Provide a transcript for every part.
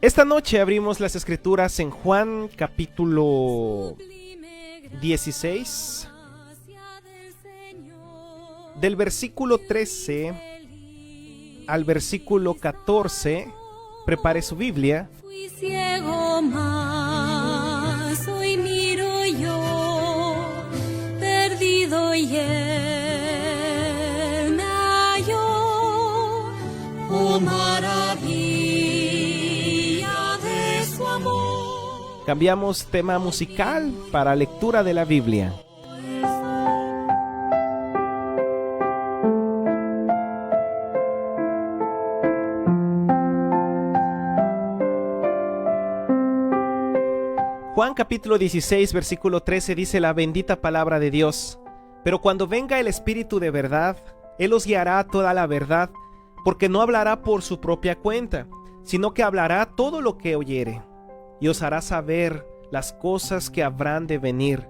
Esta noche abrimos las escrituras en Juan capítulo 16, del versículo 13 al versículo 14. Prepare su Biblia. Fui ciego, mas hoy miro yo, perdido y llena yo, oh maravilla de su amor. Cambiamos tema musical para lectura de la Biblia. Juan capítulo 16, versículo 13 dice la bendita palabra de Dios: pero cuando venga el Espíritu de verdad, Él os guiará a toda la verdad, porque no hablará por su propia cuenta, sino que hablará todo lo que oyere, y os hará saber las cosas que habrán de venir.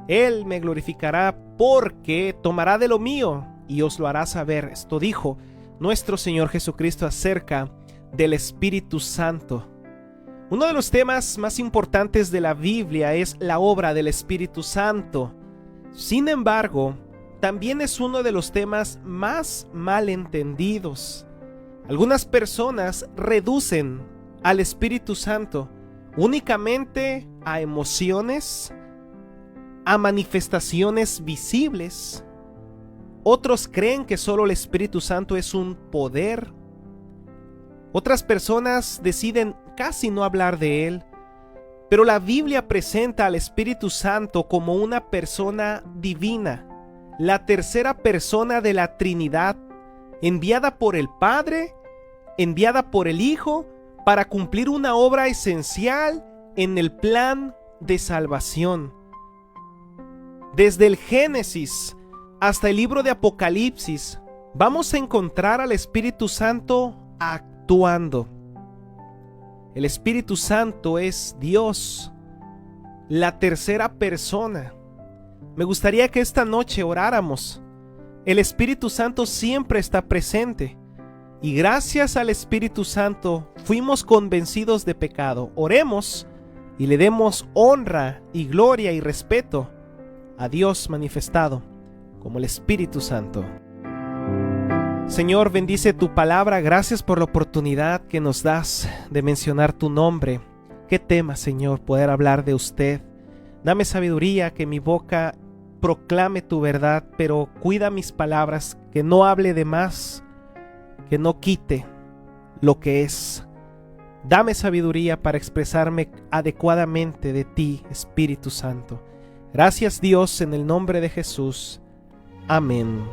Él me glorificará, porque tomará de lo mío y os lo hará saber. Esto dijo nuestro Señor Jesucristo acerca del Espíritu Santo. Uno de los temas más importantes de la Biblia es la obra del Espíritu Santo. Sin embargo, también es uno de los temas más mal entendidos. Algunas personas reducen al Espíritu Santo únicamente a emociones, a manifestaciones visibles. Otros creen que solo el Espíritu Santo es un poder. Otras personas deciden casi no hablar de él, pero la Biblia presenta al Espíritu Santo como una persona divina, la tercera persona de la Trinidad, enviada por el Padre, enviada por el Hijo, para cumplir una obra esencial en el plan de salvación. Desde el Génesis hasta el libro de Apocalipsis, vamos a encontrar al Espíritu Santo actuando. El Espíritu Santo es Dios, la tercera persona. Me gustaría que esta noche oráramos. El Espíritu Santo siempre está presente, y gracias al Espíritu Santo fuimos convencidos de pecado. Oremos y le demos honra y gloria y respeto a Dios manifestado como el Espíritu Santo. Señor, bendice tu palabra. Gracias por la oportunidad que nos das de mencionar tu nombre. Qué tema, Señor, poder hablar de usted. Dame sabiduría, que mi boca proclame tu verdad, pero cuida mis palabras, que no hable de más, que no quite lo que es. Dame sabiduría para expresarme adecuadamente de ti, Espíritu Santo. Gracias, Dios, en el nombre de Jesús. Amén.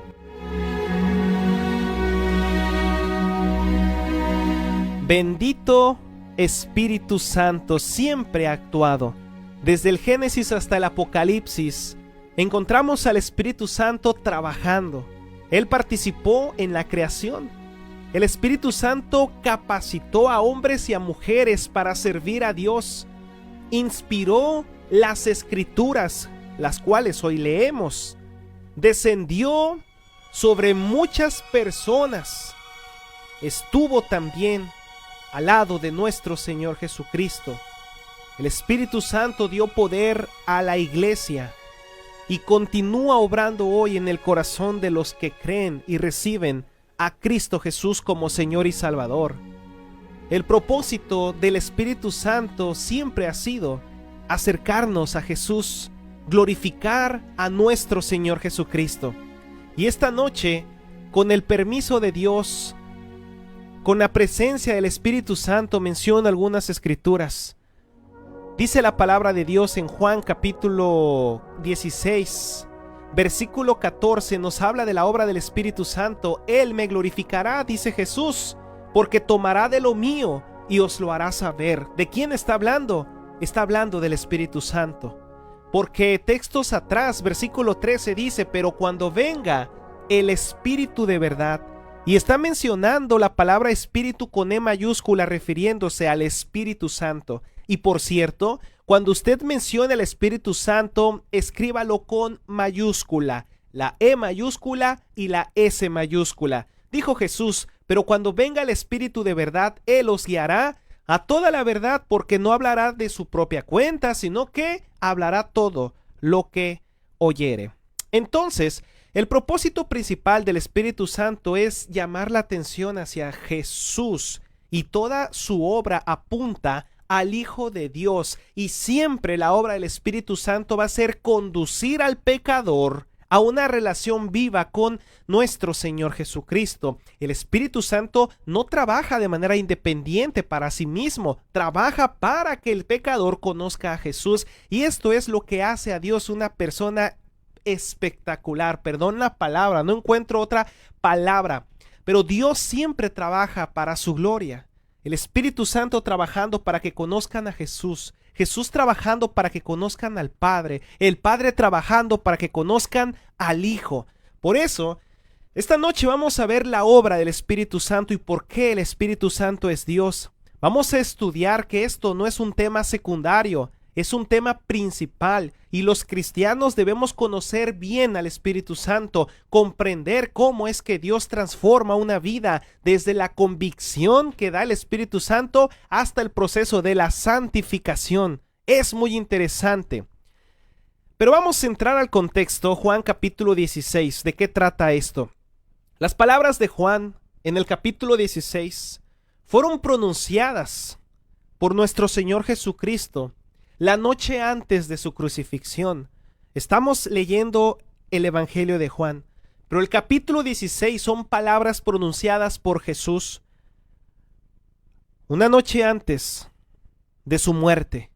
Bendito Espíritu Santo, siempre ha actuado. Desde el Génesis hasta el Apocalipsis, encontramos al Espíritu Santo trabajando. Él participó en la creación. El Espíritu Santo capacitó a hombres y a mujeres para servir a Dios. Inspiró las Escrituras, las cuales hoy leemos. Descendió sobre muchas personas. Estuvo también al lado de nuestro Señor Jesucristo. El Espíritu Santo dio poder a la iglesia y continúa obrando hoy en el corazón de los que creen y reciben a Cristo Jesús como Señor y Salvador. El propósito del Espíritu Santo siempre ha sido acercarnos a Jesús, glorificar a nuestro Señor Jesucristo. Y esta noche, con el permiso de Dios, con la presencia del Espíritu Santo, menciono algunas escrituras. Dice la palabra de Dios en Juan capítulo 16, versículo 14, nos habla de la obra del Espíritu Santo. Él me glorificará, dice Jesús, porque tomará de lo mío y os lo hará saber. ¿De quién está hablando? Está hablando del Espíritu Santo. Porque textos atrás, versículo 13 dice: pero cuando venga el Espíritu de verdad. Y está mencionando la palabra Espíritu con E mayúscula, refiriéndose al Espíritu Santo. Y por cierto, cuando usted menciona el Espíritu Santo, escríbalo con mayúscula, la E mayúscula y la S mayúscula. Dijo Jesús: pero cuando venga el Espíritu de verdad, Él os guiará a toda la verdad, porque no hablará de su propia cuenta, sino que hablará todo lo que oyere. Entonces, el propósito principal del Espíritu Santo es llamar la atención hacia Jesús, y toda su obra apunta al Hijo de Dios, y siempre la obra del Espíritu Santo va a ser conducir al pecador a una relación viva con nuestro Señor Jesucristo. El Espíritu Santo no trabaja de manera independiente para sí mismo, trabaja para que el pecador conozca a Jesús, y esto es lo que hace a Dios una persona espectacular. Perdón la palabra, no encuentro otra palabra, pero Dios siempre trabaja para su gloria. El Espíritu Santo trabajando para que conozcan a Jesús, Jesús trabajando para que conozcan al Padre, el Padre trabajando para que conozcan al Hijo. Por eso, esta noche vamos a ver la obra del Espíritu Santo y por qué el Espíritu Santo es Dios. Vamos a estudiar que esto no es un tema secundario, es un tema principal, y los cristianos debemos conocer bien al Espíritu Santo, comprender cómo es que Dios transforma una vida desde la convicción que da el Espíritu Santo hasta el proceso de la santificación. Es muy interesante. Pero vamos a entrar al contexto. Juan capítulo 16. ¿De qué trata esto? Las palabras de Juan en el capítulo 16 fueron pronunciadas por nuestro Señor Jesucristo la noche antes de su crucifixión. Estamos leyendo el Evangelio de Juan, pero el capítulo 16 son palabras pronunciadas por Jesús una noche antes de su muerte.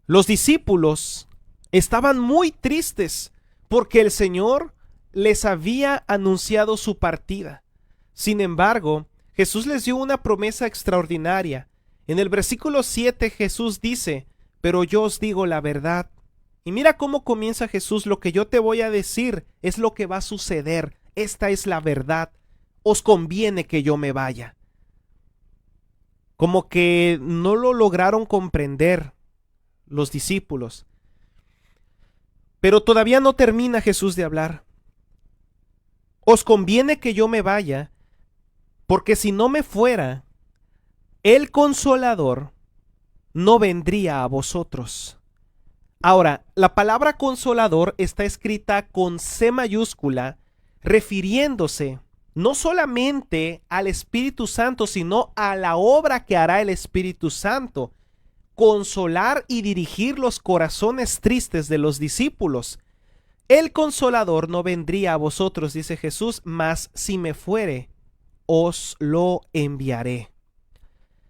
Los discípulos estaban muy tristes porque el Señor les había anunciado su partida. Sin embargo, Jesús les dio una promesa extraordinaria. En el versículo 7 Jesús dice: pero yo os digo la verdad. Y mira cómo comienza Jesús: lo que yo te voy a decir es lo que va a suceder. Esta es la verdad. Os conviene que yo me vaya. Como que no lo lograron comprender los discípulos. Pero todavía no termina Jesús de hablar. Os conviene que yo me vaya, porque si no me fuera, el Consolador no vendría a vosotros. Ahora, la palabra consolador está escrita con C mayúscula, refiriéndose no solamente al Espíritu Santo, sino a la obra que hará el Espíritu Santo, consolar y dirigir los corazones tristes de los discípulos. El Consolador no vendría a vosotros, dice Jesús, mas si me fuere, os lo enviaré.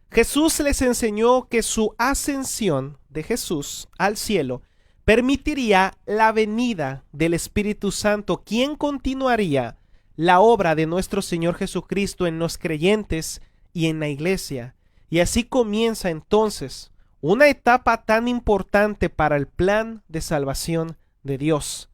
Jesús les enseñó que su ascensión de Jesús al cielo permitiría la venida del Espíritu Santo, quien continuaría la obra de nuestro Señor Jesucristo en los creyentes y en la iglesia. Y así comienza entonces una etapa tan importante para el plan de salvación de Dios.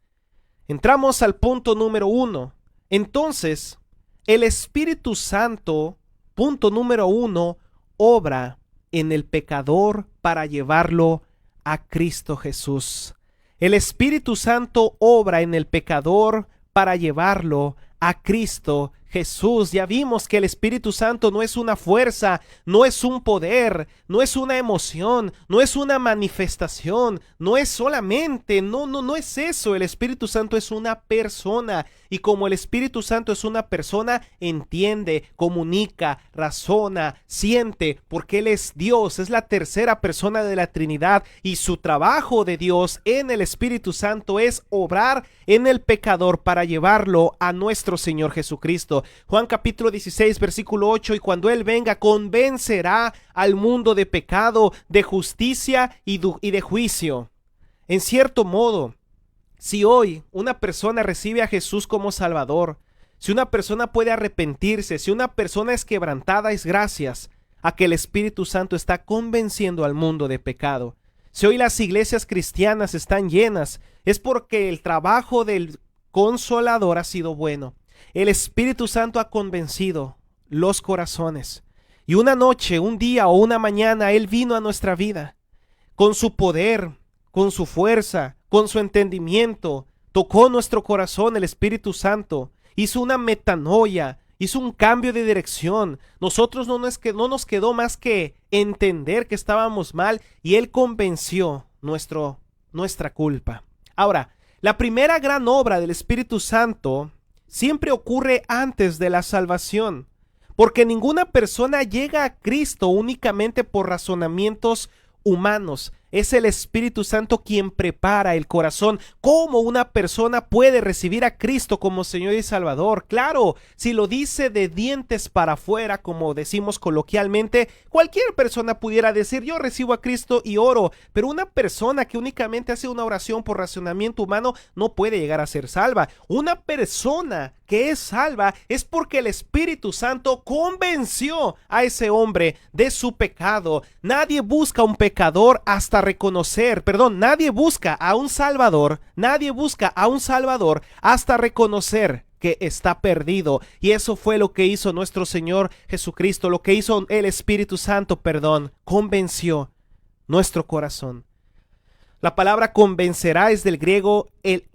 Entramos al punto número 1. Entonces, el Espíritu Santo, punto número 1, obra en el pecador para llevarlo a Cristo Jesús. El Espíritu Santo obra en el pecador para llevarlo a Cristo Jesús. Ya vimos que el Espíritu Santo no es una fuerza, no es un poder, no es una emoción, no es una manifestación, no es solamente, no es eso. El Espíritu Santo es una persona, y como el Espíritu Santo es una persona, entiende, comunica, razona, siente, porque Él es Dios, es la tercera persona de la Trinidad, y su trabajo de Dios en el Espíritu Santo es obrar en el pecador para llevarlo a nuestro Señor Jesucristo. Juan capítulo 16 versículo 8: y cuando Él venga, convencerá al mundo de pecado, de justicia y de juicio. En cierto modo, si hoy una persona recibe a Jesús como Salvador, si una persona puede arrepentirse, si una persona es quebrantada, es gracias a que el Espíritu Santo está convenciendo al mundo de pecado. Si hoy las iglesias cristianas están llenas, es porque el trabajo del Consolador ha sido bueno. El Espíritu Santo ha convencido los corazones. Y una noche, un día o una mañana, Él vino a nuestra vida con su poder, con su fuerza, con su entendimiento. Tocó nuestro corazón el Espíritu Santo, hizo una metanoia, hizo un cambio de dirección. Nosotros no nos quedó más que entender que estábamos mal y Él convenció nuestra culpa. Ahora, la primera gran obra del Espíritu Santo siempre ocurre antes de la salvación, porque ninguna persona llega a Cristo únicamente por razonamientos humanos. Es el Espíritu Santo quien prepara el corazón. ¿Cómo una persona puede recibir a Cristo como Señor y Salvador? Claro, si lo dice de dientes para afuera, como decimos coloquialmente, cualquier persona pudiera decir, yo recibo a Cristo y oro, pero una persona que únicamente hace una oración por razonamiento humano no puede llegar a ser salva. Una persona que es salva es porque el Espíritu Santo convenció a ese hombre de su pecado. Nadie busca a un pecador hasta nadie busca a un salvador hasta reconocer que está perdido. Y eso fue lo que hizo nuestro Señor Jesucristo, lo que hizo el Espíritu Santo, convenció nuestro corazón. La palabra convencerá es del griego el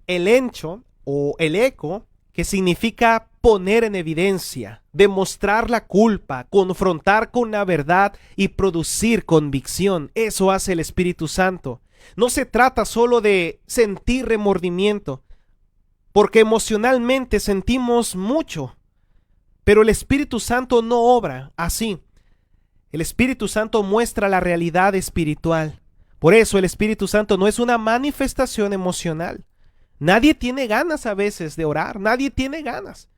encho o el eco, que significa poner en evidencia, demostrar la culpa, confrontar con la verdad y producir convicción. Eso hace el Espíritu Santo. No se trata solo de sentir remordimiento, porque emocionalmente sentimos mucho, pero el Espíritu Santo no obra así. El Espíritu Santo muestra la realidad espiritual. Por eso el Espíritu Santo no es una manifestación emocional. Nadie tiene ganas a veces de orar, nadie tiene ganas.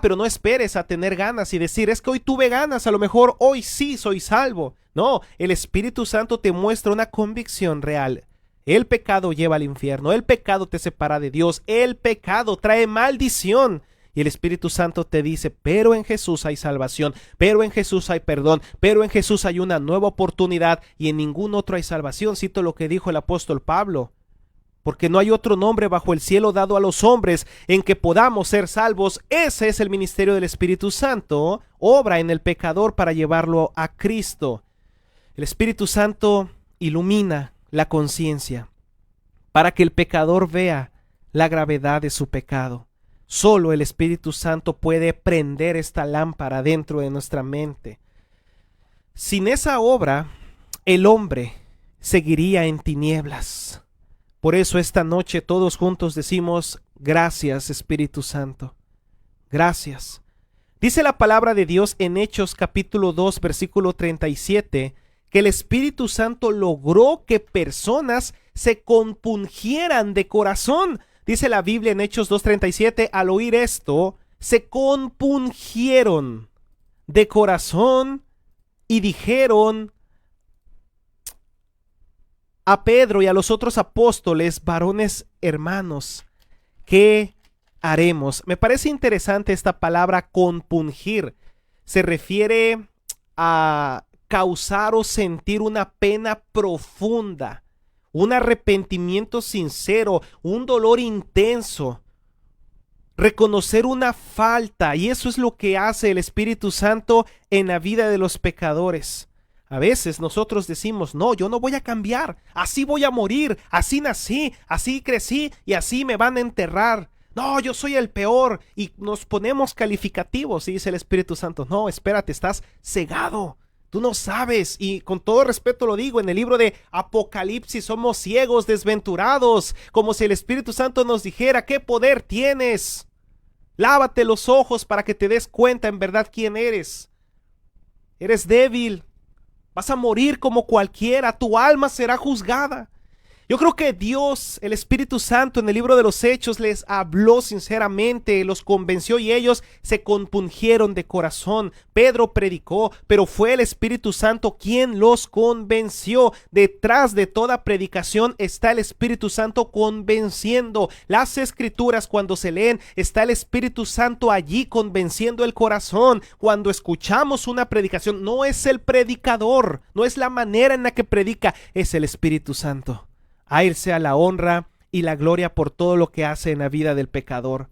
Pero no esperes a tener ganas y decir, es que hoy tuve ganas, a lo mejor hoy sí soy salvo. No, el Espíritu Santo te muestra una convicción real. El pecado lleva al infierno, el pecado te separa de Dios, el pecado trae maldición. Y el Espíritu Santo te dice, pero en Jesús hay salvación, pero en Jesús hay perdón, pero en Jesús hay una nueva oportunidad y en ningún otro hay salvación. Cito lo que dijo el apóstol Pablo. Porque no hay otro nombre bajo el cielo dado a los hombres en que podamos ser salvos. Ese es el ministerio del Espíritu Santo, obra en el pecador para llevarlo a Cristo. El Espíritu Santo ilumina la conciencia para que el pecador vea la gravedad de su pecado. Solo el Espíritu Santo puede prender esta lámpara dentro de nuestra mente. Sin esa obra, el hombre seguiría en tinieblas. Por eso esta noche todos juntos decimos, gracias Espíritu Santo, gracias. Dice la palabra de Dios en Hechos capítulo 2 versículo 37, que el Espíritu Santo logró que personas se compungieran de corazón. Dice la Biblia en Hechos 2:37, al oír esto, se compungieron de corazón y dijeron a Pedro y a los otros apóstoles, varones hermanos, ¿qué haremos? Me parece interesante esta palabra compungir. Se refiere a causar o sentir una pena profunda, un arrepentimiento sincero, un dolor intenso, reconocer una falta, y eso es lo que hace el Espíritu Santo en la vida de los pecadores. A veces nosotros decimos, no, yo no voy a cambiar, así voy a morir, así nací, así crecí y así me van a enterrar. No, yo soy el peor, y nos ponemos calificativos, y dice el Espíritu Santo, no, espérate, estás cegado, tú no sabes, y con todo respeto lo digo, en el libro de Apocalipsis somos ciegos, desventurados, como si el Espíritu Santo nos dijera, ¿qué poder tienes? Lávate los ojos para que te des cuenta en verdad quién eres. Eres débil. Vas a morir como cualquiera, tu alma será juzgada. Yo creo que Dios, el Espíritu Santo, en el libro de los Hechos les habló sinceramente, los convenció y ellos se compungieron de corazón. Pedro predicó, pero fue el Espíritu Santo quien los convenció. Detrás de toda predicación está el Espíritu Santo convenciendo. Las Escrituras, cuando se leen, está el Espíritu Santo allí convenciendo el corazón. Cuando escuchamos una predicación, no es el predicador, no es la manera en la que predica, es el Espíritu Santo. A Él sea la honra y la gloria por todo lo que hace en la vida del pecador.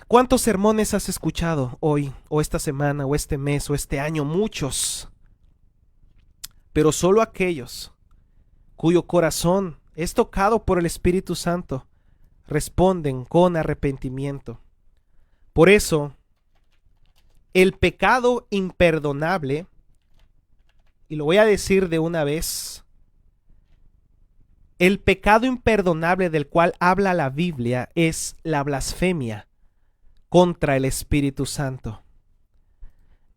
¿Cuántos sermones has escuchado hoy, o esta semana, o este mes, o este año? Muchos. Pero solo aquellos cuyo corazón es tocado por el Espíritu Santo responden con arrepentimiento. Por eso, el pecado imperdonable, y lo voy a decir de una vez, el pecado imperdonable del cual habla la Biblia es la blasfemia contra el Espíritu Santo.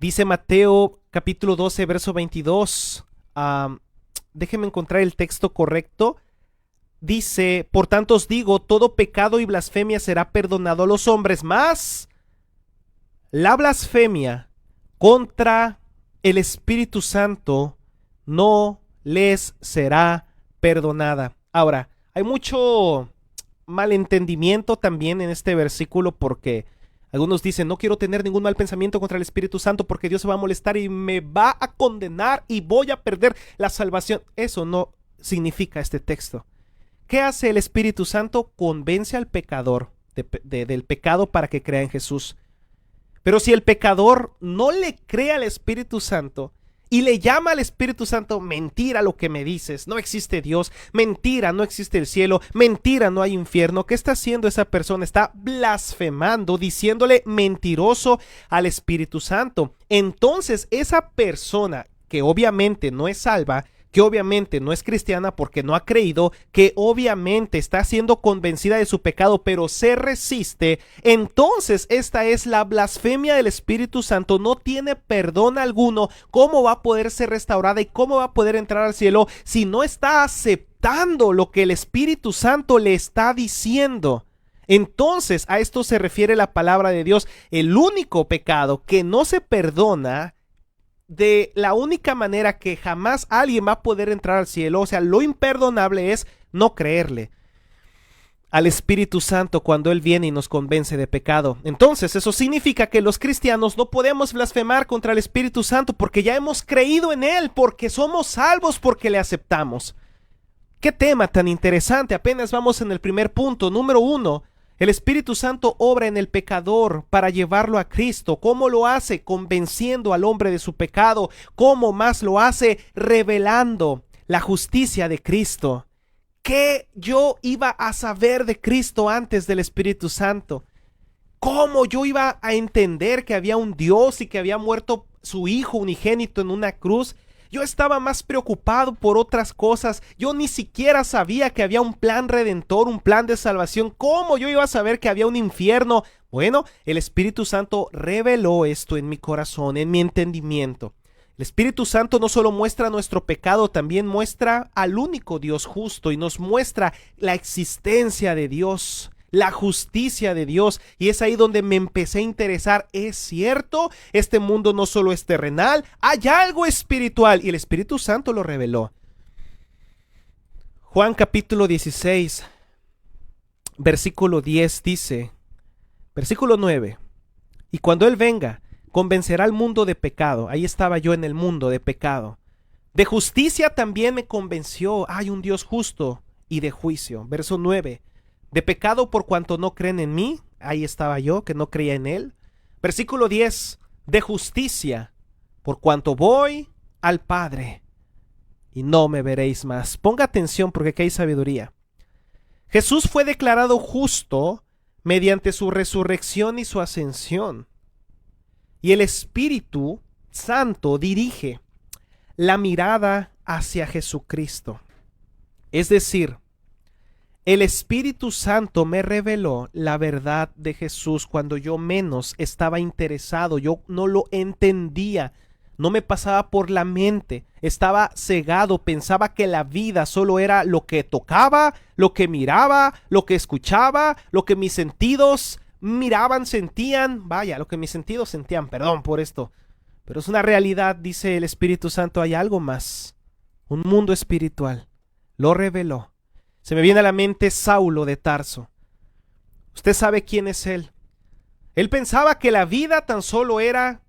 Dice Mateo capítulo 12, verso 22. Déjenme encontrar el texto correcto. Dice, por tanto os digo, todo pecado y blasfemia será perdonado a los hombres, mas la blasfemia contra el Espíritu Santo no les será perdonada. Ahora, hay mucho malentendimiento también en este versículo, porque algunos dicen, no quiero tener ningún mal pensamiento contra el Espíritu Santo porque Dios se va a molestar y me va a condenar y voy a perder la salvación. Eso no significa este texto. ¿Qué hace el Espíritu Santo? Convence al pecador del pecado para que crea en Jesús. Pero si el pecador no le cree al Espíritu Santo y le llama al Espíritu Santo, mentira lo que me dices, no existe Dios, mentira, no existe el cielo, mentira, no hay infierno, ¿qué está haciendo esa persona? Está blasfemando, diciéndole mentiroso al Espíritu Santo. Entonces esa persona que obviamente no es salva, que obviamente no es cristiana porque no ha creído, que obviamente está siendo convencida de su pecado, pero se resiste, entonces esta es la blasfemia del Espíritu Santo, no tiene perdón alguno. ¿Cómo va a poder ser restaurada y cómo va a poder entrar al cielo si no está aceptando lo que el Espíritu Santo le está diciendo? Entonces a esto se refiere la palabra de Dios. El único pecado que no se perdona, de la única manera que jamás alguien va a poder entrar al cielo, o sea, lo imperdonable es no creerle al Espíritu Santo cuando Él viene y nos convence de pecado. Entonces eso significa que los cristianos no podemos blasfemar contra el Espíritu Santo porque ya hemos creído en Él, porque somos salvos, porque le aceptamos. Qué tema tan interesante. Apenas vamos en el primer punto. Número 1, el Espíritu Santo obra en el pecador para llevarlo a Cristo. ¿Cómo lo hace? Convenciendo al hombre de su pecado. ¿Cómo más lo hace? Revelando la justicia de Cristo. ¿Qué yo iba a saber de Cristo antes del Espíritu Santo? ¿Cómo yo iba a entender que había un Dios y que había muerto su Hijo unigénito en una cruz? Yo estaba más preocupado por otras cosas. Yo ni siquiera sabía que había un plan redentor, un plan de salvación. ¿Cómo yo iba a saber que había un infierno? Bueno, el Espíritu Santo reveló esto en mi corazón, en mi entendimiento. El Espíritu Santo no solo muestra nuestro pecado, también muestra al único Dios justo y nos muestra la existencia de Dios, la justicia de Dios, y es ahí donde me empecé a interesar. Es cierto, este mundo no solo es terrenal, hay algo espiritual, y el Espíritu Santo lo reveló. Juan capítulo 16, versículo 10 dice, versículo 9, y cuando Él venga, convencerá al mundo de pecado. Ahí estaba yo en el mundo de pecado. De justicia también me convenció, hay un Dios justo, y de juicio. Verso 9, de pecado por cuanto no creen en mí. Ahí estaba yo, que no creía en Él. Versículo 10, de justicia, por cuanto voy al Padre y no me veréis más. Ponga atención porque aquí hay sabiduría. Jesús fue declarado justo mediante su resurrección y su ascensión. Y el Espíritu Santo dirige la mirada hacia Jesucristo. Es decir, el Espíritu Santo me reveló la verdad de Jesús cuando yo menos estaba interesado, yo no lo entendía, no me pasaba por la mente, estaba cegado, pensaba que la vida solo era lo que tocaba, lo que miraba, lo que escuchaba, lo que mis sentidos miraban, sentían, vaya, lo que mis sentidos sentían, perdón por esto, pero es una realidad. Dice el Espíritu Santo, hay algo más, un mundo espiritual, lo reveló. Se me viene a la mente Saulo de Tarso. Usted sabe quién es él. Él pensaba que la vida tan solo era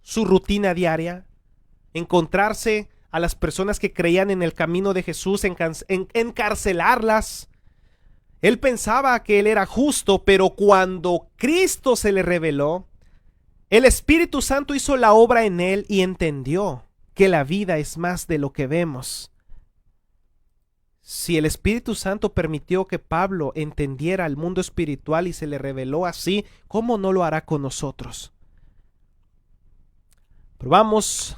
su rutina diaria, encontrarse a las personas que creían en el camino de Jesús, encarcelarlas. Él pensaba que él era justo, pero cuando Cristo se le reveló, el Espíritu Santo hizo la obra en él y entendió que la vida es más de lo que vemos. Si el Espíritu Santo permitió que Pablo entendiera el mundo espiritual y se le reveló así, ¿cómo no lo hará con nosotros? Pero vamos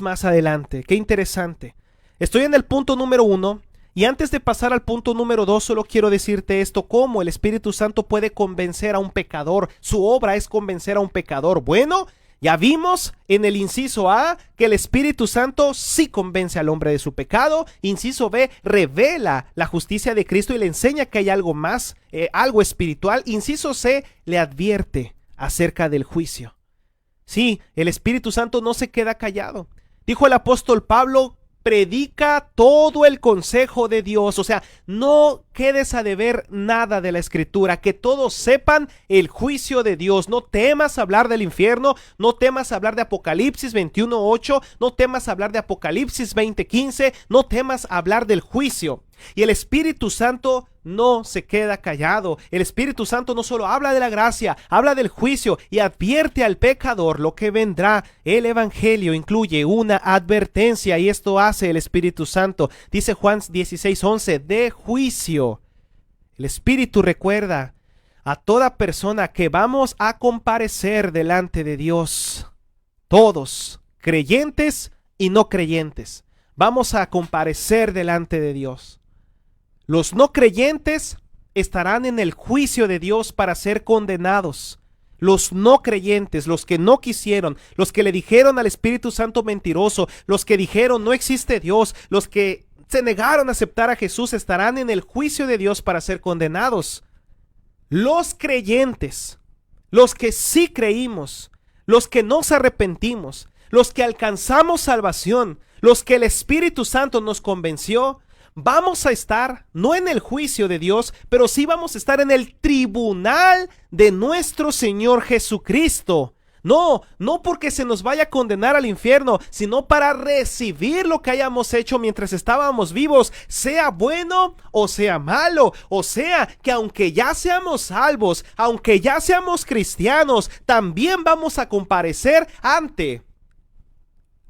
más adelante. Qué interesante. Estoy en el punto número 1 y antes de pasar al punto número 2 solo quiero decirte esto: cómo el Espíritu Santo puede convencer a un pecador. Su obra es convencer a un pecador. Bueno, ya vimos en el inciso A que el Espíritu Santo sí convence al hombre de su pecado. Inciso B, revela la justicia de Cristo y le enseña que hay algo más, algo espiritual. Inciso C, le advierte acerca del juicio. Sí, el Espíritu Santo no se queda callado. Dijo el apóstol Pablo: predica todo el consejo de Dios. O sea, no quedes a deber nada de la Escritura, que todos sepan el juicio de Dios. No temas hablar del infierno, no temas hablar de Apocalipsis 21:8, no temas hablar de Apocalipsis 20:15, no temas hablar del juicio. Y el Espíritu Santo no se queda callado. El Espíritu Santo no solo habla de la gracia, habla del juicio y advierte al pecador lo que vendrá. El Evangelio incluye una advertencia y esto hace el Espíritu Santo. Dice Juan 16:11, de juicio. El Espíritu recuerda a toda persona que vamos a comparecer delante de Dios. Todos, creyentes y no creyentes, vamos a comparecer delante de Dios. Los no creyentes estarán en el juicio de Dios para ser condenados. Los no creyentes, los que no quisieron, los que le dijeron al Espíritu Santo mentiroso, los que dijeron no existe Dios, los que se negaron a aceptar a Jesús, estarán en el juicio de Dios para ser condenados. Los creyentes, los que sí creímos, los que nos arrepentimos, los que alcanzamos salvación, los que el Espíritu Santo nos convenció, vamos a estar no en el juicio de Dios, pero sí vamos a estar en el tribunal de nuestro Señor Jesucristo. No porque se nos vaya a condenar al infierno, sino para recibir lo que hayamos hecho mientras estábamos vivos, sea bueno o sea malo. O sea, que aunque ya seamos salvos, aunque ya seamos cristianos, también vamos a comparecer ante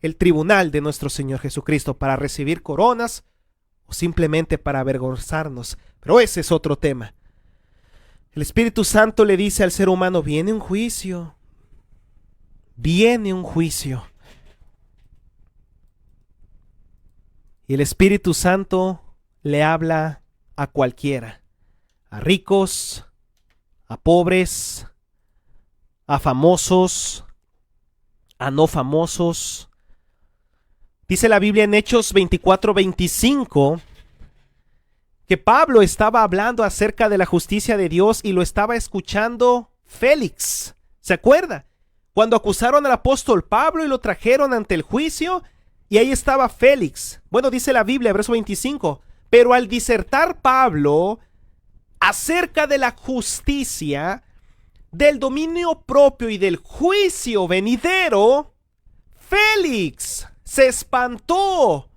el tribunal de nuestro Señor Jesucristo para recibir coronas o simplemente para avergonzarnos. Pero ese es otro tema. El Espíritu Santo le dice al ser humano: viene un juicio. Viene un juicio. Y el Espíritu Santo le habla a cualquiera, a ricos, a pobres, a famosos, a no famosos. Dice la Biblia en Hechos 24:25 que Pablo estaba hablando acerca de la justicia de Dios y lo estaba escuchando Félix. ¿Se acuerda? Cuando acusaron al apóstol Pablo y lo trajeron ante el juicio, y ahí estaba Félix. Bueno, dice la Biblia, verso 25, pero al disertar Pablo acerca de la justicia, del dominio propio y del juicio venidero, Félix se espantó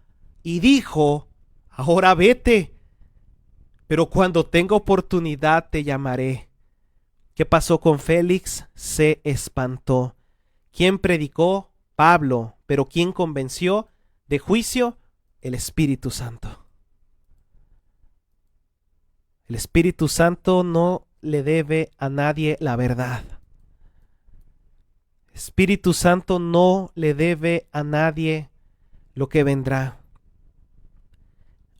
y dijo: ahora vete, pero cuando tenga oportunidad te llamaré. ¿Qué pasó con Félix? Se espantó. ¿Quién predicó? Pablo. ¿Pero quién convenció de juicio? El Espíritu Santo. El Espíritu Santo no le debe a nadie la verdad. El Espíritu Santo no le debe a nadie lo que vendrá.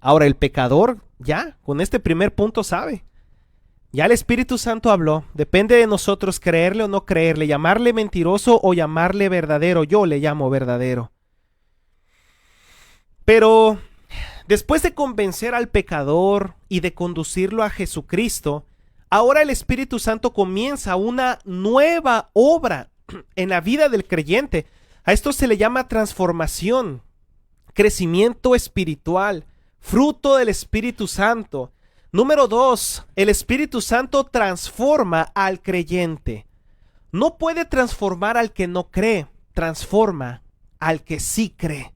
Ahora el pecador ya con este primer punto sabe. Ya el Espíritu Santo habló. Depende de nosotros creerle o no creerle, llamarle mentiroso o llamarle verdadero. Yo le llamo verdadero. Pero después de convencer al pecador y de conducirlo a Jesucristo, ahora el Espíritu Santo comienza una nueva obra en la vida del creyente. A esto se le llama transformación, crecimiento espiritual, fruto del Espíritu Santo. Número 2, el Espíritu Santo transforma al creyente. No puede transformar al que no cree, transforma al que sí cree,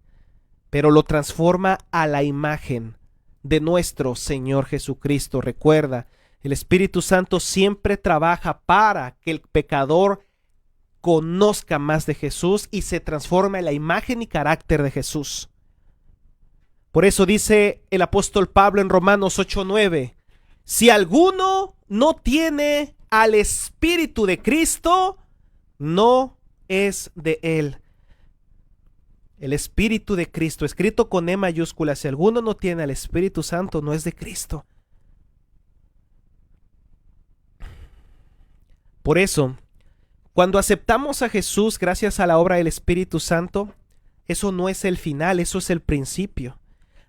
pero lo transforma a la imagen de nuestro Señor Jesucristo. Recuerda, el Espíritu Santo siempre trabaja para que el pecador conozca más de Jesús y se transforme en la imagen y carácter de Jesús. Por eso dice el apóstol Pablo en Romanos 8:9, si alguno no tiene al Espíritu de Cristo, no es de él. El Espíritu de Cristo, escrito con E mayúscula, si alguno no tiene al Espíritu Santo, no es de Cristo. Por eso, cuando aceptamos a Jesús gracias a la obra del Espíritu Santo, eso no es el final, eso es el principio.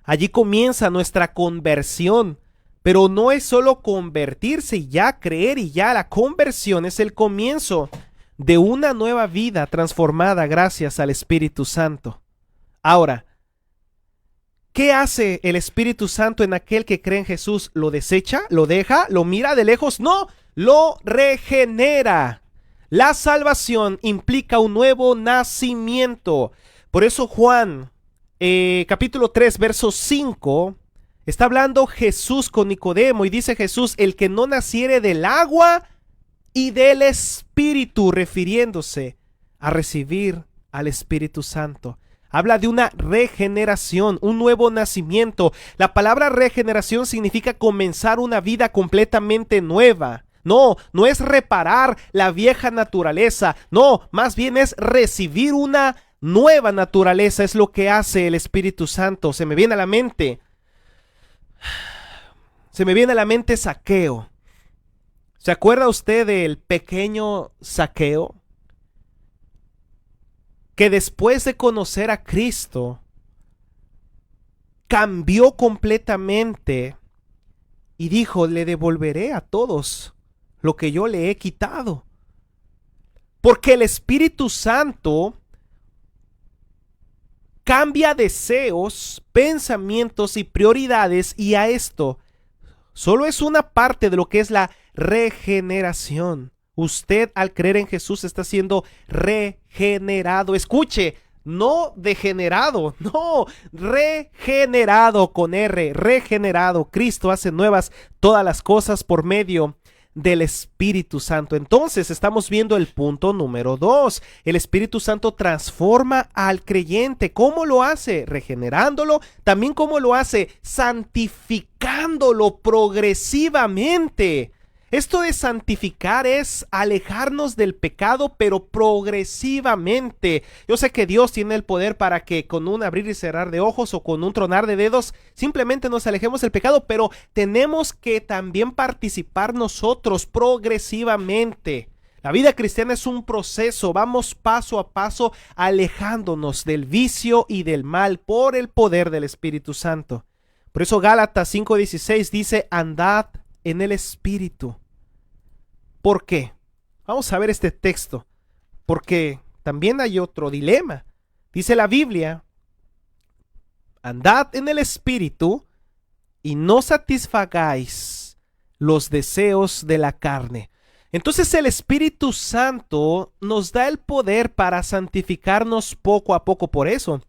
Allí comienza nuestra conversión, pero no es solo convertirse y ya, creer y ya. La conversión es el comienzo de una nueva vida transformada gracias al Espíritu Santo. Ahora, ¿qué hace el Espíritu Santo en aquel que cree en Jesús? ¿Lo desecha? ¿Lo deja? ¿Lo mira de lejos? No, lo regenera. La salvación implica un nuevo nacimiento. Por eso Juan, capítulo 3, verso 5, está hablando Jesús con Nicodemo y dice Jesús, el que no naciere del agua y del Espíritu, refiriéndose a recibir al Espíritu Santo. Habla de una regeneración, un nuevo nacimiento. La palabra regeneración significa comenzar una vida completamente nueva. No, no es reparar la vieja naturaleza. No, más bien es recibir una nueva naturaleza. Es lo que hace el Espíritu Santo. Se me viene a la mente Zaqueo. ¿Se acuerda usted del pequeño Zaqueo? Que después de conocer a Cristo, cambió completamente y dijo, le devolveré a todos lo que yo le he quitado. Porque el Espíritu Santo cambia deseos, pensamientos y prioridades, y a esto solo es una parte de lo que es la regeneración. Usted al creer en Jesús está siendo regenerado. Escuche, no degenerado, no, regenerado con R, regenerado. Cristo hace nuevas todas las cosas por medio del Espíritu Santo. Entonces estamos viendo el punto número 2. El Espíritu Santo transforma al creyente. ¿Cómo lo hace? Regenerándolo. También ¿cómo lo hace? Santificándolo progresivamente. Esto de santificar es alejarnos del pecado, pero progresivamente. Yo sé que Dios tiene el poder para que con un abrir y cerrar de ojos o con un tronar de dedos simplemente nos alejemos del pecado, pero tenemos que también participar nosotros progresivamente. La vida cristiana es un proceso, vamos paso a paso alejándonos del vicio y del mal por el poder del Espíritu Santo. Por eso Gálatas 5:16 dice, andad en el Espíritu. ¿Por qué? Vamos a ver este texto, porque también hay otro dilema. Dice la Biblia, andad en el Espíritu y no satisfagáis los deseos de la carne. Entonces el Espíritu Santo nos da el poder para santificarnos poco a poco. Por eso,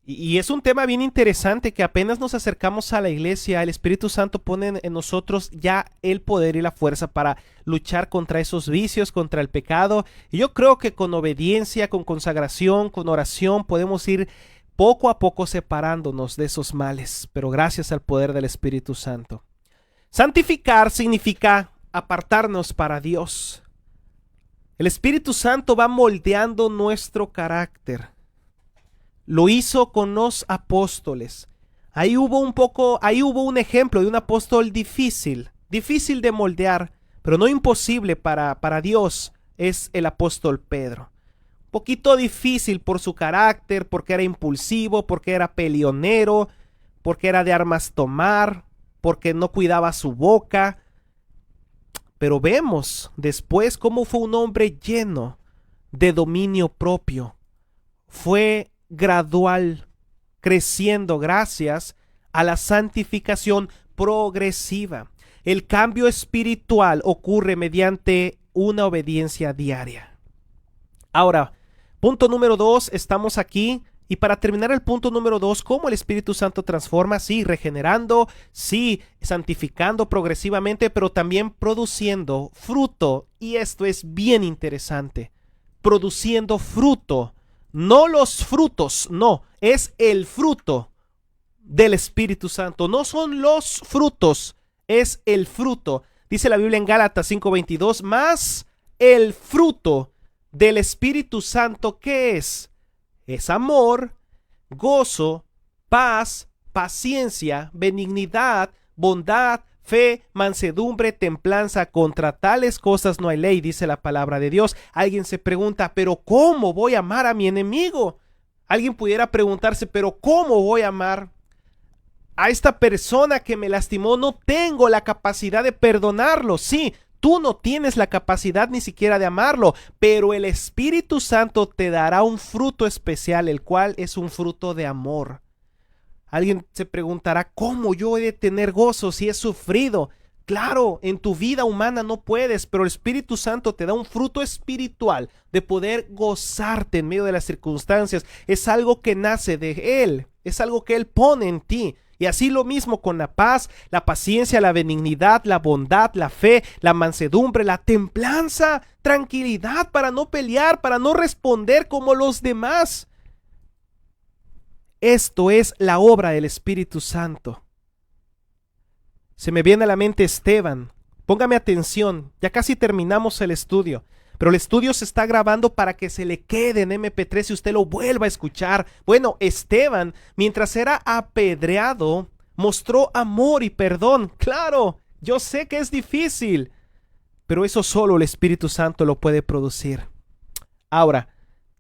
y es un tema bien interesante, que apenas nos acercamos a la iglesia, el Espíritu Santo pone en nosotros ya el poder y la fuerza para luchar contra esos vicios, contra el pecado. Y yo creo que con obediencia, con consagración, con oración, podemos ir poco a poco separándonos de esos males, pero gracias al poder del Espíritu Santo. Santificar significa apartarnos para Dios. El Espíritu Santo va moldeando nuestro carácter. Lo hizo con los apóstoles. Ahí hubo un ejemplo de un apóstol difícil de moldear, pero no imposible para Dios. Es el apóstol Pedro. Un poquito difícil por su carácter, porque era impulsivo, porque era peleonero, porque era de armas tomar, porque no cuidaba su boca. Pero vemos después cómo fue un hombre lleno de dominio propio. Fue gradual, creciendo gracias a la santificación progresiva. El cambio espiritual ocurre mediante una obediencia diaria. Ahora, punto número 2, estamos aquí. Y para terminar el punto número 2, ¿cómo el Espíritu Santo transforma? Sí, regenerando, sí, santificando progresivamente, pero también produciendo fruto. Y esto es bien interesante. Produciendo fruto. No los frutos, no, es el fruto. del Espíritu Santo. No son los frutos, es el fruto. Dice la Biblia en Gálatas 5:22, más el fruto del Espíritu Santo, ¿qué es? Es amor, gozo, paz, paciencia, benignidad, bondad, fe, mansedumbre, templanza. Contra tales cosas no hay ley, dice la palabra de Dios. Alguien se pregunta, ¿pero cómo voy a amar a mi enemigo? Alguien pudiera preguntarse, ¿pero cómo voy a amar a esta persona que me lastimó? No tengo la capacidad de perdonarlo. Sí, tú no tienes la capacidad ni siquiera de amarlo, pero el Espíritu Santo te dará un fruto especial, el cual es un fruto de amor. Alguien se preguntará, ¿cómo yo he de tener gozo si he sufrido? Claro, en tu vida humana no puedes, pero el Espíritu Santo te da un fruto espiritual de poder gozarte en medio de las circunstancias. Es algo que nace de Él, es algo que Él pone en ti. Y así lo mismo con la paz, la paciencia, la benignidad, la bondad, la fe, la mansedumbre, la templanza, tranquilidad para no pelear, para no responder como los demás. Esto es la obra del Espíritu Santo. Se me viene a la mente Esteban. Póngame atención, ya casi terminamos el estudio, pero el estudio se está grabando para que se le quede en MP3 y usted lo vuelva a escuchar. Bueno, Esteban, mientras era apedreado, mostró amor y perdón. Claro, yo sé que es difícil, pero eso solo el Espíritu Santo lo puede producir. Ahora,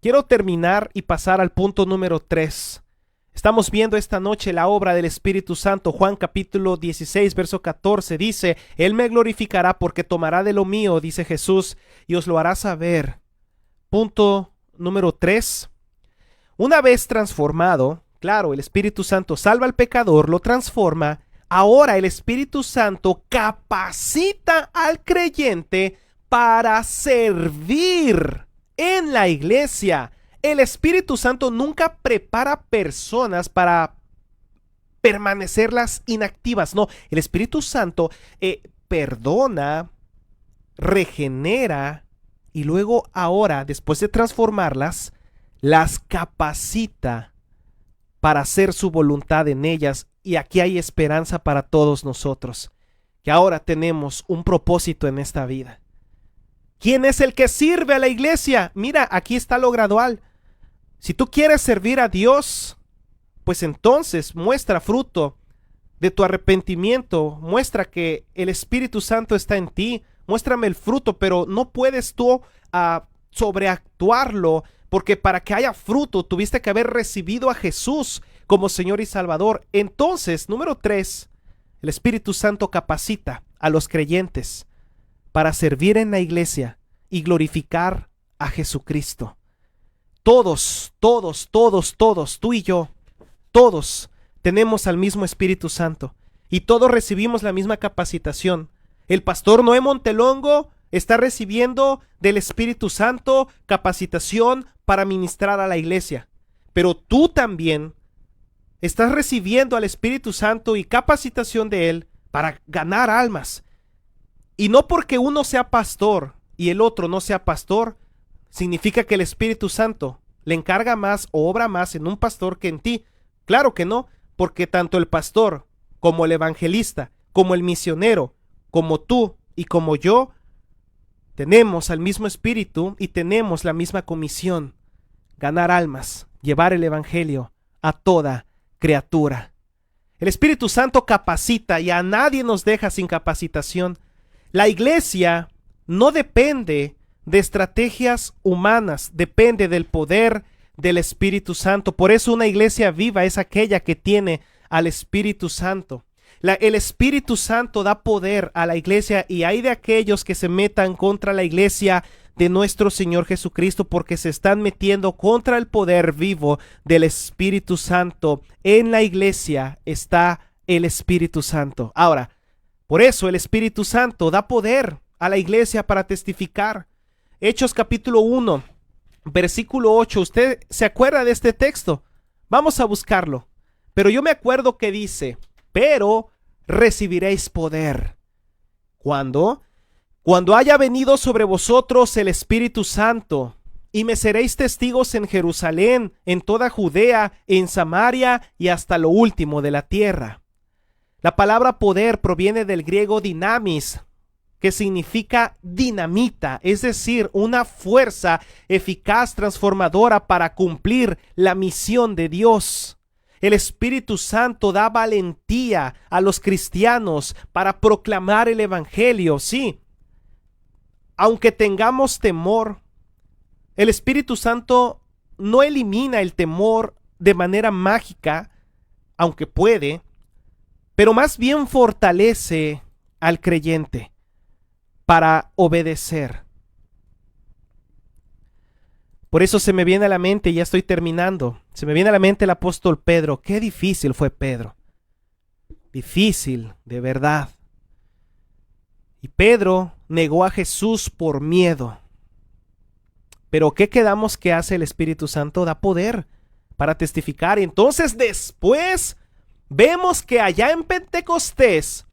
quiero terminar y pasar al punto número 3. Estamos viendo esta noche la obra del Espíritu Santo. Juan capítulo 16, verso 14 dice, Él me glorificará porque tomará de lo mío, dice Jesús, y os lo hará saber. Punto número 3. Una vez transformado, claro, el Espíritu Santo salva al pecador, lo transforma. Ahora el Espíritu Santo capacita al creyente para servir en la iglesia. El Espíritu Santo nunca prepara personas para permanecerlas inactivas. No, el Espíritu Santo perdona, regenera y luego ahora, después de transformarlas, las capacita para hacer su voluntad en ellas. Y aquí hay esperanza para todos nosotros, que ahora tenemos un propósito en esta vida. ¿Quién es el que sirve a la iglesia? Mira, aquí está lo gradual. Si tú quieres servir a Dios, pues entonces muestra fruto de tu arrepentimiento, muestra que el Espíritu Santo está en ti, muéstrame el fruto, pero no puedes tú sobreactuarlo, porque para que haya fruto tuviste que haber recibido a Jesús como Señor y Salvador. Entonces, número 3, el Espíritu Santo capacita a los creyentes para servir en la iglesia y glorificar a Jesucristo. Todos, tú y yo, todos tenemos al mismo Espíritu Santo y todos recibimos la misma capacitación. El pastor Noé Montelongo está recibiendo del Espíritu Santo capacitación para ministrar a la iglesia, pero tú también estás recibiendo al Espíritu Santo y capacitación de Él para ganar almas. Y no porque uno sea pastor y el otro no sea pastor, significa que el Espíritu Santo le encarga más o obra más en un pastor que en ti. Claro que no, porque tanto el pastor como el evangelista, como el misionero, como tú y como yo, tenemos al mismo Espíritu y tenemos la misma comisión: ganar almas, llevar el evangelio a toda criatura. El Espíritu Santo capacita y a nadie nos deja sin capacitación. La iglesia no depende de estrategias humanas, depende del poder del Espíritu Santo. Por eso una iglesia viva es aquella que tiene al Espíritu Santo. El Espíritu Santo da poder a la iglesia, y hay de aquellos que se metan contra la iglesia de nuestro Señor Jesucristo, porque se están metiendo contra el poder vivo del Espíritu Santo. En la iglesia está el Espíritu Santo. Ahora, por eso el Espíritu Santo da poder a la iglesia para testificar. Hechos capítulo 1, versículo 8. ¿Usted se acuerda de este texto? Vamos a buscarlo. Pero yo me acuerdo que dice: pero recibiréis poder. ¿Cuándo? Cuando haya venido sobre vosotros el Espíritu Santo, y me seréis testigos en Jerusalén, en toda Judea, en Samaria y hasta lo último de la tierra. La palabra poder proviene del griego dinamis, que significa dinamita, es decir, una fuerza eficaz transformadora para cumplir la misión de Dios. El Espíritu Santo da valentía a los cristianos para proclamar el Evangelio, sí. Aunque tengamos temor, el Espíritu Santo no elimina el temor de manera mágica, aunque puede, pero más bien fortalece al creyente para obedecer. Por eso se me viene a la mente, ya estoy terminando, se me viene a la mente el apóstol Pedro. Qué difícil fue Pedro. Difícil, de verdad. Y Pedro negó a Jesús por miedo. Pero ¿qué quedamos que hace el Espíritu Santo? Da poder para testificar. Y entonces después vemos que allá en Pentecostés,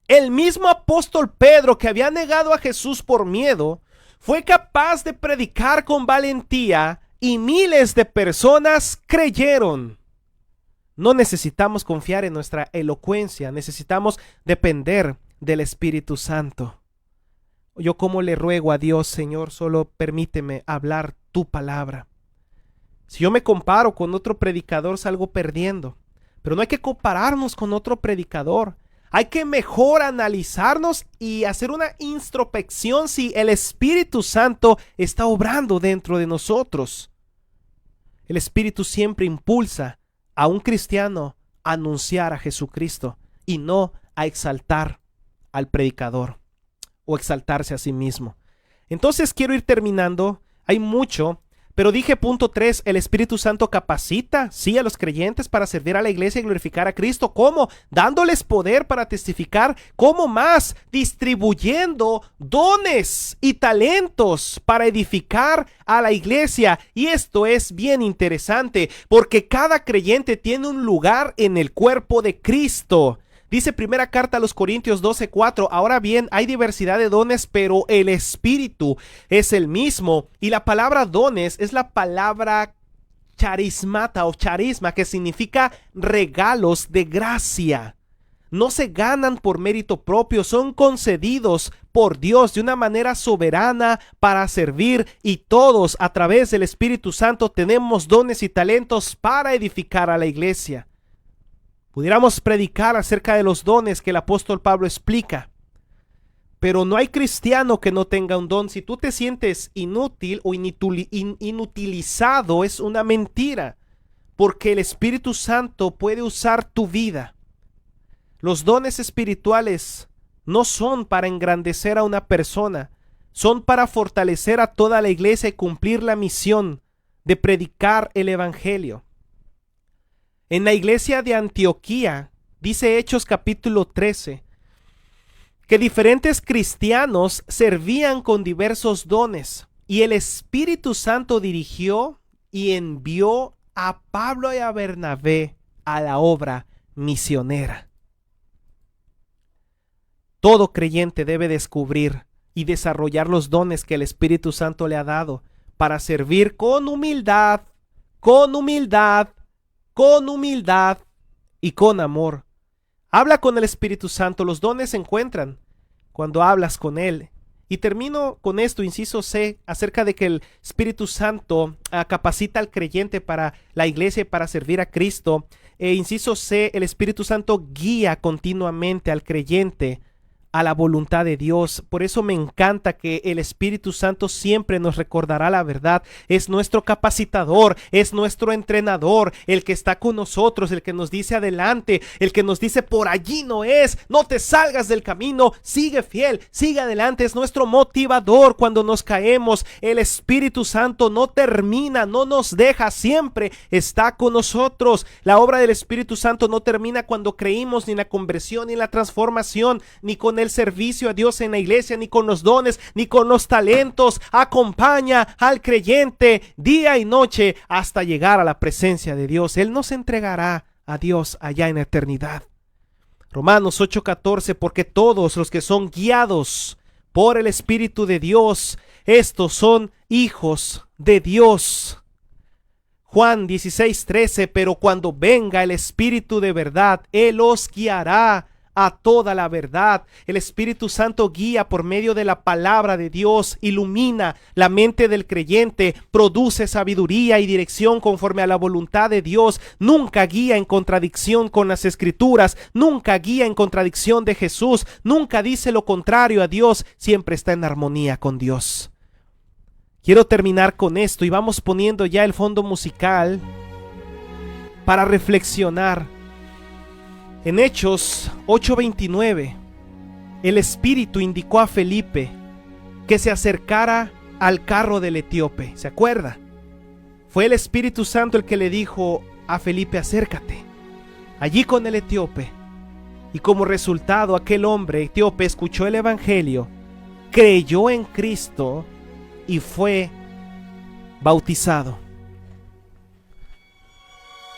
el mismo apóstol Pedro, que había negado a Jesús por miedo, fue capaz de predicar con valentía y miles de personas creyeron. No necesitamos confiar en nuestra elocuencia, necesitamos depender del Espíritu Santo. Yo como le ruego a Dios, Señor, solo permíteme hablar tu palabra. Si yo me comparo con otro predicador, salgo perdiendo. Pero no hay que compararnos con otro predicador. Hay que mejor analizarnos y hacer una introspección si el Espíritu Santo está obrando dentro de nosotros. El Espíritu siempre impulsa a un cristiano a anunciar a Jesucristo y no a exaltar al predicador o exaltarse a sí mismo. Entonces quiero ir terminando. Hay mucho, pero dije punto 3, el Espíritu Santo capacita, sí, a los creyentes para servir a la iglesia y glorificar a Cristo. ¿Cómo? Dándoles poder para testificar. ¿Cómo más? Distribuyendo dones y talentos para edificar a la iglesia. Y esto es bien interesante porque cada creyente tiene un lugar en el cuerpo de Cristo. Dice primera carta a los Corintios 12:4, ahora bien, hay diversidad de dones, pero el Espíritu es el mismo. Y la palabra dones es la palabra charismata o charisma, que significa regalos de gracia. No se ganan por mérito propio, son concedidos por Dios de una manera soberana para servir, y todos a través del Espíritu Santo tenemos dones y talentos para edificar a la iglesia. Pudiéramos predicar acerca de los dones que el apóstol Pablo explica, pero no hay cristiano que no tenga un don. Si tú te sientes inútil o inutilizado, es una mentira, porque el Espíritu Santo puede usar tu vida. Los dones espirituales no son para engrandecer a una persona, son para fortalecer a toda la iglesia y cumplir la misión de predicar el Evangelio. En la iglesia de Antioquía, dice Hechos capítulo 13, que diferentes cristianos servían con diversos dones, y el Espíritu Santo dirigió y envió a Pablo y a Bernabé a la obra misionera. Todo creyente debe descubrir y desarrollar los dones que el Espíritu Santo le ha dado para servir con humildad y con amor. Habla con el Espíritu Santo. Los dones se encuentran cuando hablas con Él. Y termino con esto, inciso C, acerca de que el Espíritu Santo capacita al creyente para la iglesia y para servir a Cristo. Inciso C, el Espíritu Santo guía continuamente al creyente a la voluntad de Dios. Por eso me encanta que el Espíritu Santo siempre nos recordará la verdad. Es nuestro capacitador, es nuestro entrenador, el que está con nosotros, el que nos dice adelante, el que nos dice por allí no es, no te salgas del camino, sigue fiel, sigue adelante. Es nuestro motivador cuando nos caemos. El Espíritu Santo no termina, no nos deja, siempre está con nosotros. La obra del Espíritu Santo no termina cuando creímos, ni en la conversión, ni en la transformación, ni con el servicio a Dios en la iglesia, ni con los dones, ni con los talentos. Acompaña al creyente día y noche hasta llegar a la presencia de Dios. Él nos entregará a Dios allá en la eternidad. Romanos 8:14, porque todos los que son guiados por el Espíritu de Dios, estos son hijos de Dios. Juan 16:13, pero cuando venga el Espíritu de verdad, Él os guiará a toda la verdad. El Espíritu Santo guía por medio de la palabra de Dios, ilumina la mente del creyente, produce sabiduría y dirección conforme a la voluntad de Dios. Nunca guía en contradicción con las Escrituras, nunca guía en contradicción de Jesús, nunca dice lo contrario a Dios, siempre está en armonía con Dios. Quiero terminar con esto y vamos poniendo ya el fondo musical para reflexionar. En Hechos 8:29, el Espíritu indicó a Felipe que se acercara al carro del etíope. ¿Se acuerda? Fue el Espíritu Santo el que le dijo a Felipe: acércate allí con el etíope. Y como resultado, aquel hombre etíope escuchó el Evangelio, creyó en Cristo y fue bautizado.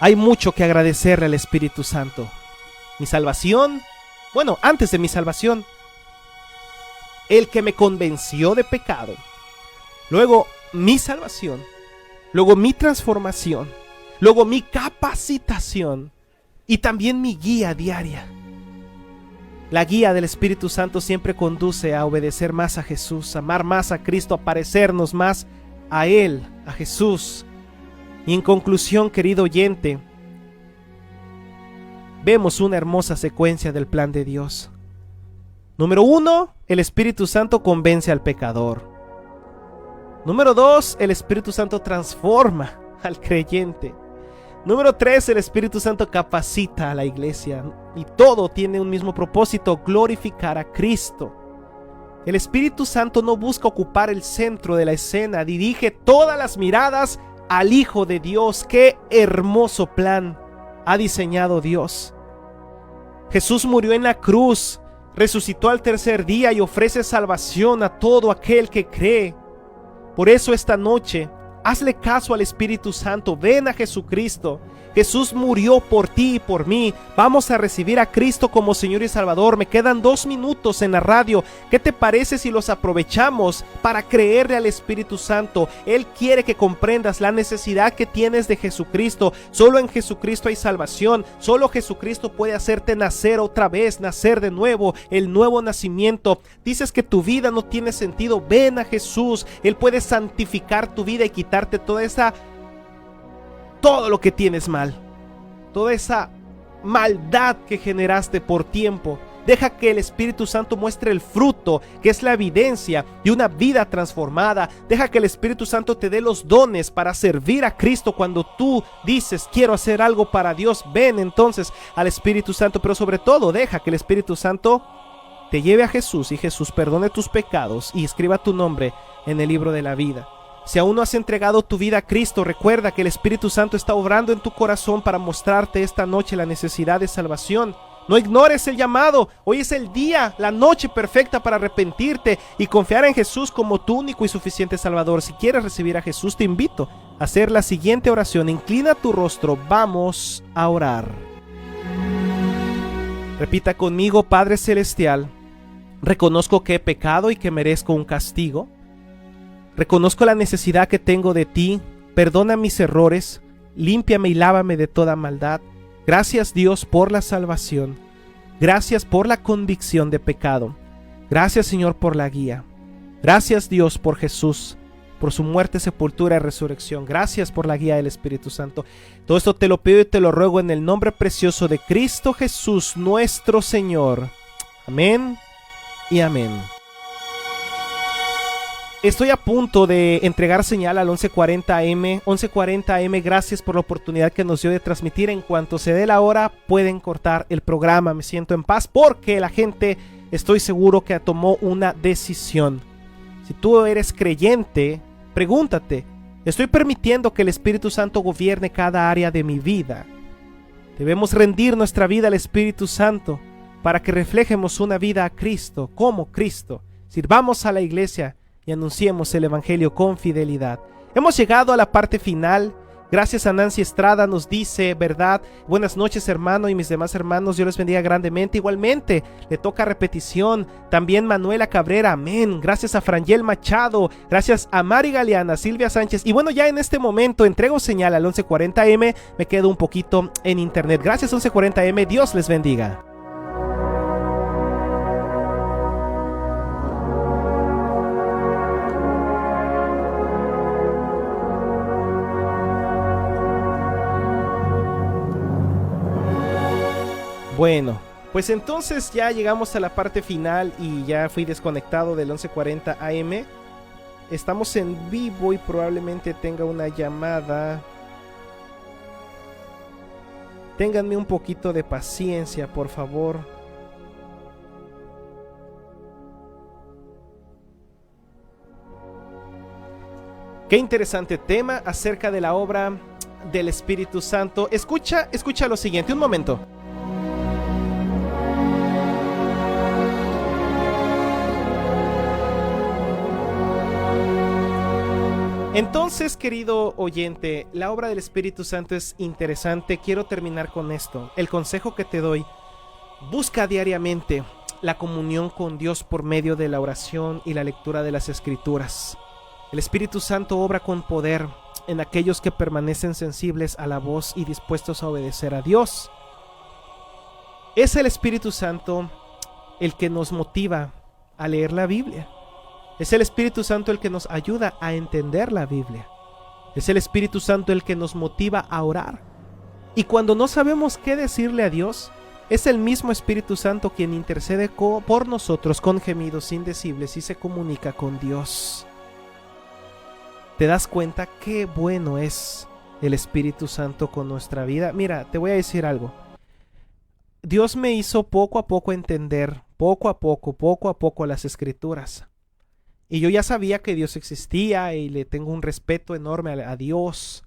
Hay mucho que agradecerle al Espíritu Santo. Mi salvación, bueno, antes de mi salvación, el que me convenció de pecado, luego mi salvación, luego mi transformación, luego mi capacitación y también mi guía diaria. La guía del Espíritu Santo siempre conduce a obedecer más a Jesús, amar más a Cristo, a parecernos más a Él, a Jesús. Y en conclusión, querido oyente, vemos una hermosa secuencia del plan de Dios. Número 1, el Espíritu Santo convence al pecador. Número 2, el Espíritu Santo transforma al creyente. Número 3, el Espíritu Santo capacita a la iglesia. Y todo tiene un mismo propósito: glorificar a Cristo. El Espíritu Santo no busca ocupar el centro de la escena, dirige todas las miradas al Hijo de Dios. ¡Qué hermoso plan ha diseñado Dios! Jesús murió en la cruz, resucitó al tercer día y ofrece salvación a todo aquel que cree. Por eso esta noche, hazle caso al Espíritu Santo, ven a Jesucristo. Jesús murió por ti y por mí. Vamos a recibir a Cristo como Señor y Salvador. Me quedan 2 minutos en la radio. ¿Qué te parece si los aprovechamos para creerle al Espíritu Santo? Él quiere que comprendas la necesidad que tienes de Jesucristo. Solo en Jesucristo hay salvación. Solo Jesucristo puede hacerte nacer otra vez, nacer de nuevo, el nuevo nacimiento. Dices que tu vida no tiene sentido. Ven a Jesús. Él puede santificar tu vida y quitarte todo lo que tienes mal, toda esa maldad que generaste por tiempo. Deja que el Espíritu Santo muestre el fruto, que es la evidencia de una vida transformada. Deja que el Espíritu Santo te dé los dones para servir a Cristo. Cuando tú dices: quiero hacer algo para Dios, ven entonces al Espíritu Santo. Pero sobre todo, deja que el Espíritu Santo te lleve a Jesús y Jesús perdone tus pecados y escriba tu nombre en el libro de la vida. Si aún no has entregado tu vida a Cristo, recuerda que el Espíritu Santo está obrando en tu corazón para mostrarte esta noche la necesidad de salvación. No ignores el llamado. Hoy es el día, la noche perfecta para arrepentirte y confiar en Jesús como tu único y suficiente Salvador. Si quieres recibir a Jesús, te invito a hacer la siguiente oración. Inclina tu rostro, vamos a orar. Repita conmigo: Padre Celestial, reconozco que he pecado y que merezco un castigo. Reconozco la necesidad que tengo de ti. Perdona mis errores, límpiame y lávame de toda maldad. Gracias, Dios, por la salvación. Gracias por la convicción de pecado. Gracias, Señor, por la guía. Gracias, Dios, por Jesús, por su muerte, sepultura y resurrección. Gracias por la guía del Espíritu Santo. Todo esto te lo pido y te lo ruego en el nombre precioso de Cristo Jesús, nuestro Señor. Amén y amén. Estoy a punto de entregar señal al 1140 AM. 1140 AM, gracias por la oportunidad que nos dio de transmitir. En cuanto se dé la hora, pueden cortar el programa. Me siento en paz porque la gente, estoy seguro que tomó una decisión. Si tú eres creyente, pregúntate: ¿estoy permitiendo que el Espíritu Santo gobierne cada área de mi vida? Debemos rendir nuestra vida al Espíritu Santo para que reflejemos una vida a Cristo, como Cristo. Sirvamos a la iglesia y anunciemos el Evangelio con fidelidad. Hemos llegado a la parte final. Gracias a Nancy Estrada, nos dice, ¿verdad? Buenas noches, hermano, y mis demás hermanos, Dios les bendiga grandemente. Igualmente, le toca repetición. También Manuela Cabrera, amén. Gracias a Frangel Machado, gracias a Mari Galeana, Silvia Sánchez. Y bueno, ya en este momento entrego señal al 1140M, me quedo un poquito en internet. Gracias 1140M, Dios les bendiga. Bueno, pues entonces ya llegamos a la parte final y ya fui desconectado del 1140 AM. Estamos en vivo y probablemente tenga una llamada. Ténganme un poquito de paciencia, por favor. Qué interesante tema acerca de la obra del Espíritu Santo. Escucha lo siguiente, un momento. Entonces, querido oyente, la obra del Espíritu Santo es interesante. Quiero terminar con esto. El consejo que te doy: busca diariamente la comunión con Dios por medio de la oración y la lectura de las Escrituras. El Espíritu Santo obra con poder en aquellos que permanecen sensibles a la voz y dispuestos a obedecer a Dios. Es el Espíritu Santo el que nos motiva a leer la Biblia. Es el Espíritu Santo el que nos ayuda a entender la Biblia. Es el Espíritu Santo el que nos motiva a orar. Y cuando no sabemos qué decirle a Dios, es el mismo Espíritu Santo quien intercede por nosotros con gemidos indecibles y se comunica con Dios. ¿Te das cuenta qué bueno es el Espíritu Santo con nuestra vida? Mira, te voy a decir algo. Dios me hizo poco a poco entender, poco a poco las Escrituras. Y yo ya sabía que Dios existía y le tengo un respeto enorme a Dios.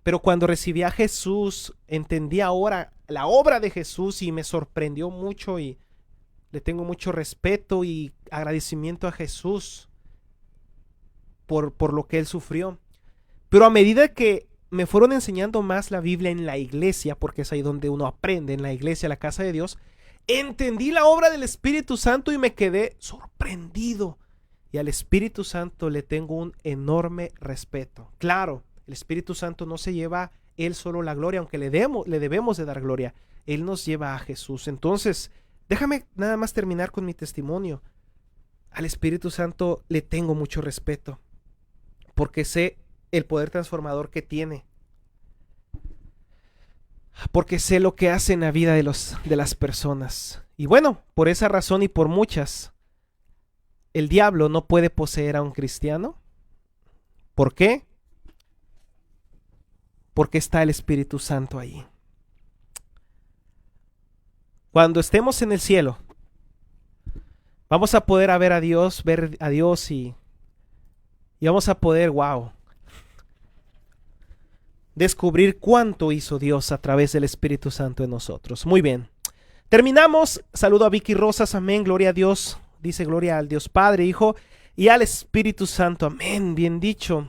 Pero cuando recibí a Jesús, entendí ahora la obra de Jesús y me sorprendió mucho y le tengo mucho respeto y agradecimiento a Jesús por lo que Él sufrió. Pero a medida que me fueron enseñando más la Biblia en la iglesia, porque es ahí donde uno aprende, en la iglesia, la casa de Dios, entendí la obra del Espíritu Santo y me quedé sorprendido. Y al Espíritu Santo le tengo un enorme respeto. Claro, el Espíritu Santo no se lleva Él solo la gloria, aunque le debemos de dar gloria. Él nos lleva a Jesús. Entonces, déjame nada más terminar con mi testimonio. Al Espíritu Santo le tengo mucho respeto, porque sé el poder transformador que tiene. Porque sé lo que hace en la vida de las personas. Y bueno, por esa razón y por muchas, el diablo no puede poseer a un cristiano. ¿Por qué? Porque está el Espíritu Santo ahí. Cuando estemos en el cielo, vamos a poder ver a Dios y vamos a poder, descubrir cuánto hizo Dios a través del Espíritu Santo en nosotros. Muy bien. Terminamos. Saludo a Vicky Rosas. Amén. Gloria a Dios. Dice gloria al Dios Padre, Hijo y al Espíritu Santo. Amén. Bien dicho.